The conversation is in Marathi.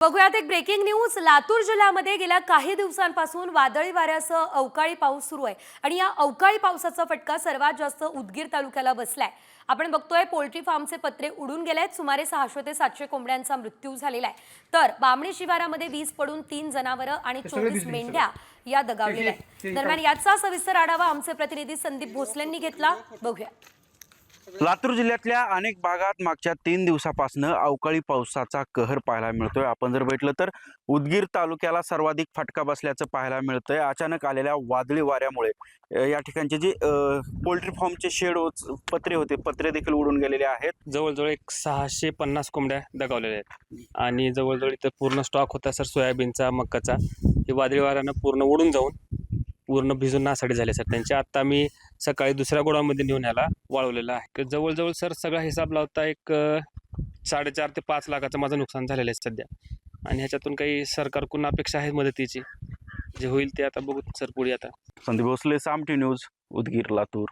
बघूयात एक ब्रेकिंग न्यूज। लातूर जिल्ह्यामध्ये गेल्या काही दिवसांपासून वादळी वाऱ्यासह अवकाळी पाऊस सुरू आहे आणि या अवकाळी पावसाचा फटका सर्वात जास्त उदगीर तालुक्याला बसलाय। आपण बघतोय पोल्ट्री फार्मचे पत्रे उडून गेलेत। सुमारे 600 ते 700 कोंबड्यांचा मृत्यू झालेला आहे। तर बामणी शिवारामध्ये वीज पडून 3 जनावरं आणि 24 मेंढ्या या दगावलेल्या आहेत। दरम्यान याचा सविस्तर आढावा आमचे प्रतिनिधी संदीप भोसलेंनी घेतला। बघूया। लातूर जिल्ह्यातल्या अनेक भागात मागच्या 3 दिवसापासून अवकाळी पावसाचा कहर पाहायला मिळतोय। आपण जर बघितलं तर उदगीर तालुक्याला सर्वाधिक फटका बसल्याचं पाहायला मिळतंय। अचानक आलेल्या वादळी वाऱ्यामुळे या ठिकाणचे जे पोल्ट्री फार्मचे शेड पत्रे होते, पत्रे देखील उडून गेलेले आहेत। जवळजवळ एक 650 कोंबड्या दगावलेल्या आहेत आणि जवळजवळ इथं पूर्ण स्टॉक होता सर सोयाबीनचा, मक्काचा। हे वादळी वाऱ्यानं पूर्ण उडून जाऊन पूर्ण भिजून नासाडी झाले सर त्यांचे। आता मी सकाळी दुसऱ्या गोडाऊनमध्ये नेऊन याला वाळवलेलं आहे। जवळजवळ सर सगळा हिसाब लावता एक 4.5 ते 5 लाखाचं माझं नुकसान झालेलं आहे सध्या आणि ह्याच्यातून काही सरकारकडून अपेक्षा आहे मदतीची, जे होईल ते आता बघू सर पुढे। आता संदीप भोसले, साम टी न्यूज, उदगीर, लातूर।